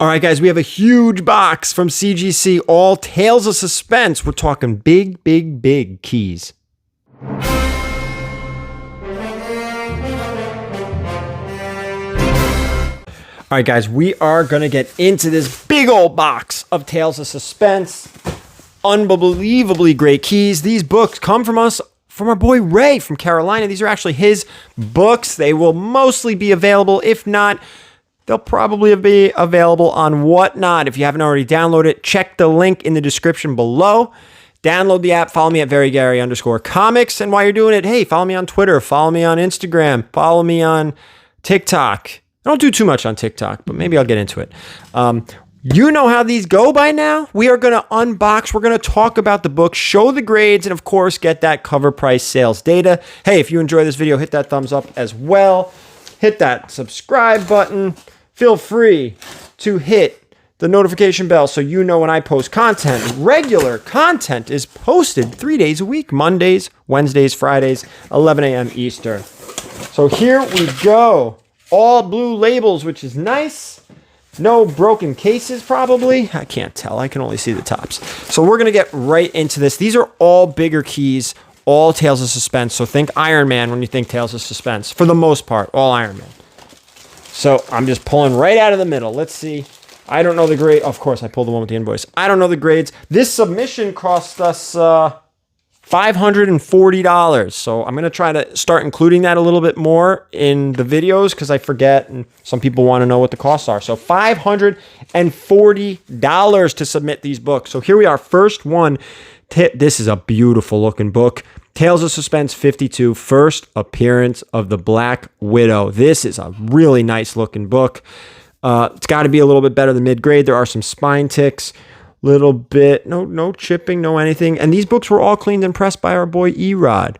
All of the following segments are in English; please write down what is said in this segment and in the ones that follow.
All right, guys, we have a huge box from CGC, all Tales of Suspense. We're talking big, big, big keys. All right, guys, we are going to get into this big old box of Tales of Suspense. Unbelievably great keys. These books come from us, from our boy Ray from Carolina. These are actually his books. They will mostly be available. If not, they'll probably be available on Whatnot. If you haven't already downloaded it, check the link in the description below. Download the app. Follow me at VERYGARY_comics. And while you're doing it, hey, follow me on Twitter. Follow me on Instagram. Follow me on TikTok. I don't do too much on TikTok, but maybe I'll get into it. You know how these go by now. We are going to unbox. We're going to talk about the book, show the grades, and of course, get that Covrprice sales data. Hey, if you enjoy this video, hit that thumbs up as well. Hit that subscribe button. Feel free to hit the notification bell so you know when I post content. Regular content is posted 3 days a week, Mondays, Wednesdays, Fridays, 11 a.m. Eastern. So here we go. All blue labels, which is nice. No broken cases, probably. I can't tell. I can only see the tops. So we're going to get right into this. These are all bigger keys, all Tales of Suspense. So think Iron Man when you think Tales of Suspense. For the most part, all Iron Man. So I'm just pulling right out of the middle. Let's see. I don't know the grade. Of course, I pulled the one with the invoice. I don't know the grades. This submission cost us $540. So I'm going to try to start including that a little bit more in the videos because I forget and some people want to know what the costs are. So $540 to submit these books. So here we are. First one. This is a beautiful looking book. Tales of Suspense 52, first appearance of the Black Widow. This is a really nice looking book. It's got to be a little bit better than mid-grade. There are some spine ticks, little bit, no chipping, no anything. And these books were all cleaned and pressed by our boy Erod.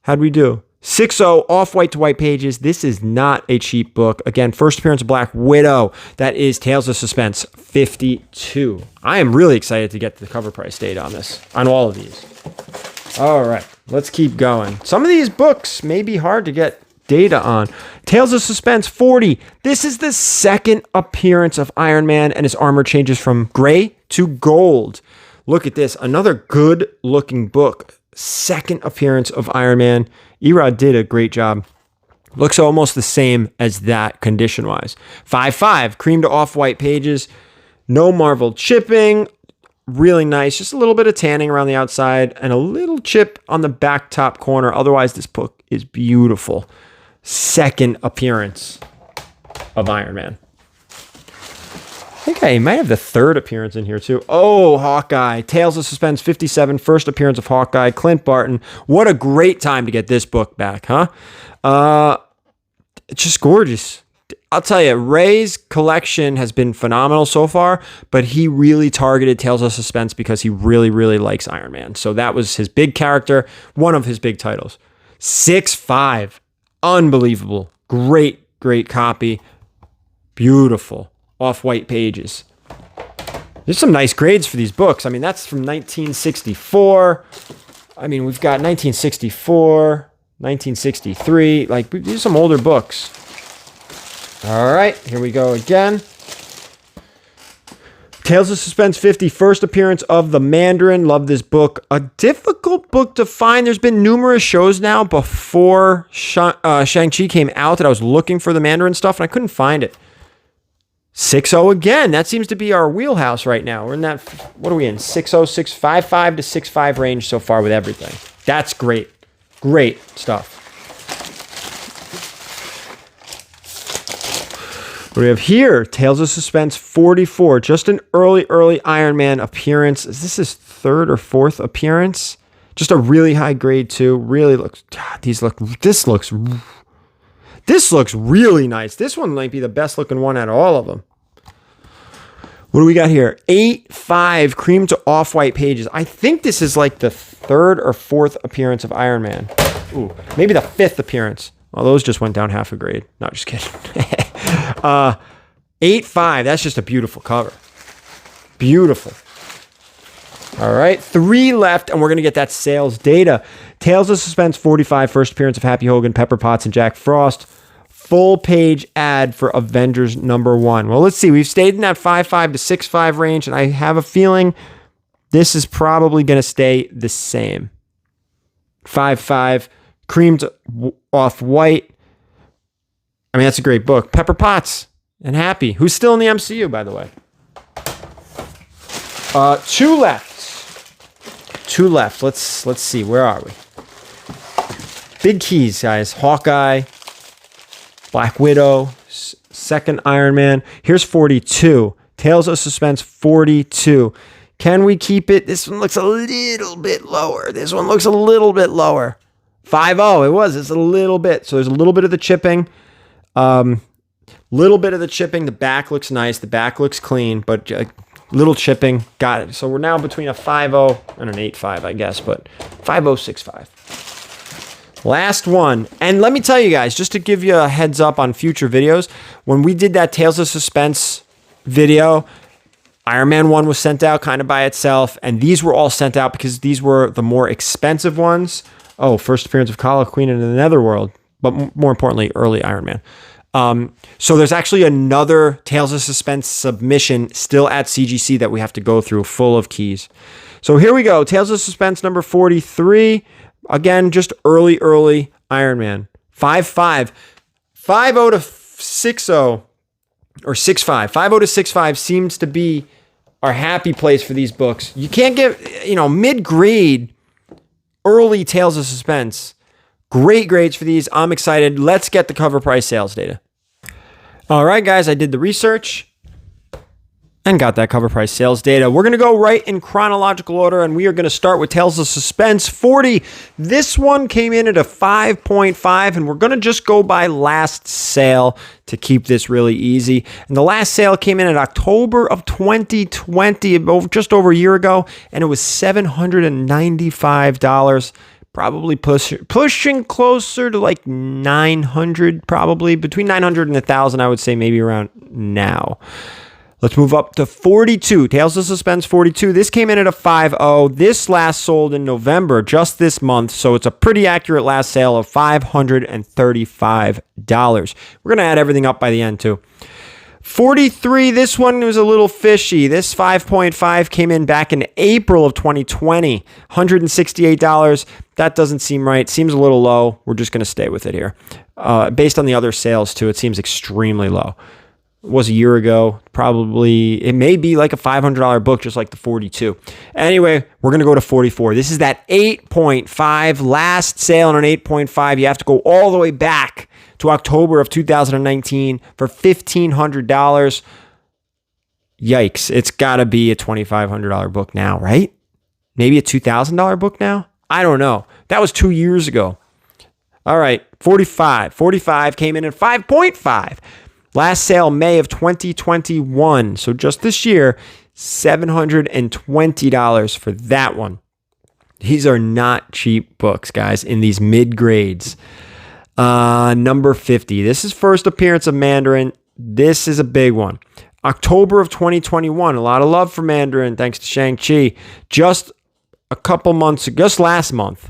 How'd we do? 6.0 off-white to white pages. This is not a cheap book. Again, first appearance of Black Widow. That is Tales of Suspense 52. I am really excited to get the Covrprice data on this, on all of these. All right, let's keep going. Some of these books may be hard to get data on. Tales of Suspense 40. This is the second appearance of Iron Man, and his armor changes from gray to gold. Look at this. Another good-looking book. Second appearance of Iron Man. Erod did a great job. Looks almost the same as that condition-wise. 5.5. Cream to off-white pages. No Marvel chipping. Really nice. Just a little bit of tanning around the outside and a little chip on the back top corner. Otherwise, this book is beautiful. Second appearance of Iron Man. I think I might have the third appearance in here too. Oh, Hawkeye. Tales of Suspense 57. First appearance of Hawkeye. Clint Barton. What a great time to get this book back, huh? It's just gorgeous. I'll tell you, Ray's collection has been phenomenal so far, but he really targeted Tales of Suspense because he really, really likes Iron Man. So that was his big character, one of his big titles. 6.5. Unbelievable. Great, great copy. Beautiful. Off-white pages. There's some nice grades for these books. I mean, that's from 1964. I mean, we've got 1964, 1963. Like, these are some older books. All right, here we go again. Tales of Suspense 50, first appearance of the Mandarin. Love this book. A difficult book to find. There's been numerous shows now before Shang-Chi came out that I was looking for the Mandarin stuff, and I couldn't find it. 6.0 again. That seems to be our wheelhouse right now. We're in that, what are we in? 6.0, 6.55 to 6.5 range so far with everything. That's great. Great stuff. What do we have here? Tales of Suspense 44. Just an early Iron Man appearance. Is this his third or fourth appearance? Just a really high grade too. Really looks, God, this looks really nice. This one might be the best looking one out of all of them. What do we got here? 8.5 cream to off-white pages. I think this is like the third or fourth appearance of Iron Man. Ooh, maybe the fifth appearance. Well, those just went down half a grade. No, just kidding. 8.5. That's just a beautiful cover. Beautiful. All right, 3 left, and we're going to get that sales data. Tales of Suspense 45, first appearance of Happy Hogan, Pepper Potts, and Jack Frost. full page ad for Avengers #1. Well, let's see. We've stayed in that 5.5 to 6.5 range, and I have a feeling this is probably going to stay the same. 5.5, creamed off white. I mean, that's a great book. Pepper Potts and Happy, who's still in the MCU, by the way. Two left. Let's see. Where are we? Big keys, guys. Hawkeye, Black Widow, second Iron Man. Here's 42. Tales of Suspense 42. Can we keep it? This one looks a little bit lower. This one looks a little bit lower. 5.0. It was. It's a little bit. So there's a little bit of the chipping. Little bit of the chipping. The back looks nice. The back looks clean, but little chipping. Got it. So we're now between a 5.0 and an 8.5, I guess, but 5.0, 6.5. Last one. And let me tell you guys, just to give you a heads up on future videos, when we did that Tales of Suspense video, Iron Man 1 was sent out kind of by itself, and these were all sent out because these were the more expensive ones. Oh, first appearance of Kala, Queen in the Netherworld, but more importantly, early Iron Man. So there's actually another Tales of Suspense submission still at CGC that we have to go through, full of keys. So here we go. Tales of Suspense number 43. Again, just early Iron Man. 5.5. 5.0 to 6.0. Or 6.5. 5.0 to 6.5 seems to be our happy place for these books. You can't get, mid-grade early Tales of Suspense. Great grades for these. I'm excited. Let's get the Covrprice sales data. All right, guys, I did the research and got that Covrprice sales data. We're going to go right in chronological order, and we are going to start with Tales of Suspense 40. This one came in at a 5.5, and we're going to just go by last sale to keep this really easy. And the last sale came in October of 2020, just over a year ago, and it was $795. Probably pushing closer to like 900, probably between 900 and 1,000, I would say, maybe around now. Let's move up to 42. Tales of Suspense 42. This came in at a 5.0. This last sold in November, just this month, so it's a pretty accurate last sale of $535. We're going to add everything up by the end, too. 43, this one was a little fishy. This 5.5 came in back in April of 2020. $168. That doesn't seem right. Seems a little low. We're just going to stay with it here. Based on the other sales, too, it seems extremely low. It was a year ago. Probably, it may be like a $500 book, just like the 42. Anyway, we're going to go to 44. This is that 8.5. Last sale on an 8.5. You have to go all the way back to October of 2019 for $1,500. Yikes. It's got to be a $2,500 book now, right? Maybe a $2,000 book now? I don't know. That was 2 years ago. All right, 45. 45 came in at 5.5. Last sale, May of 2021. So just this year, $720 for that one. These are not cheap books, guys, in these mid-grades. Number 50. This is first appearance of Mandarin. This is a big one. October of 2021. A lot of love for Mandarin, thanks to Shang-Chi. Just a couple months ago, just last month.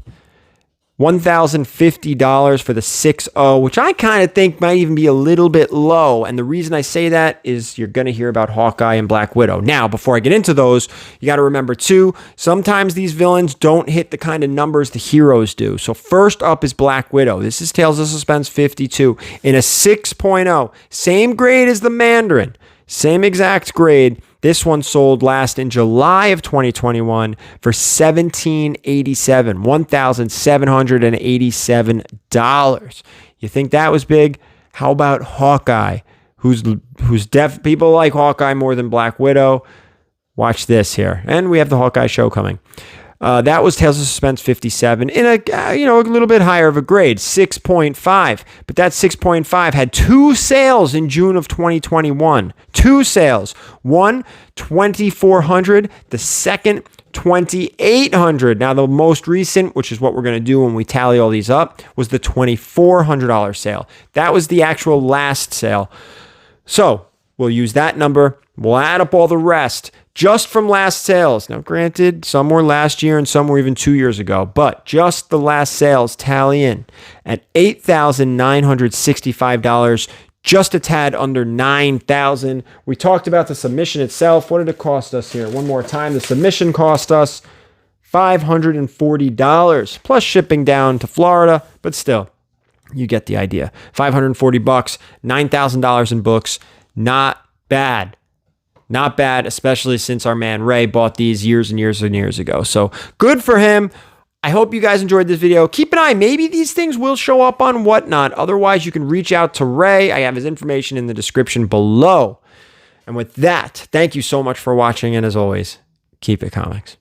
$1,050 for the 6.0, which I kind of think might even be a little bit low. And the reason I say that is you're going to hear about Hawkeye and Black Widow. Now, before I get into those, you got to remember too, sometimes these villains don't hit the kind of numbers the heroes do. So first up is Black Widow. This is Tales of Suspense 52 in a 6.0. Same grade as the Mandarin. Same exact grade. This one sold last in July of 2021 for $1,787. You think that was big? How about Hawkeye? Who's deaf? People like Hawkeye more than Black Widow. Watch this here, and we have the Hawkeye show coming. That was Tales of Suspense 57 in a little bit higher of a grade, 6.5. But that 6.5 had two sales in June of 2021. Two sales. One, $2,400. The second, $2,800. Now, the most recent, which is what we're going to do when we tally all these up, was the $2,400 sale. That was the actual last sale. So, We'll use that number. We'll add up all the rest just from last sales. Now, granted, some were last year and some were even 2 years ago, but just the last sales tally in at $8,965, just a tad under $9,000. We talked about the submission itself. What did it cost us here? One more time. The submission cost us $540 plus shipping down to Florida, but still, you get the idea. $540, $9,000 in books. Not bad. Not bad, especially since our man Ray bought these years and years and years ago. So good for him. I hope you guys enjoyed this video. Keep an eye. Maybe these things will show up on Whatnot. Otherwise, you can reach out to Ray. I have his information in the description below. And with that, thank you so much for watching. And as always, keep it comics.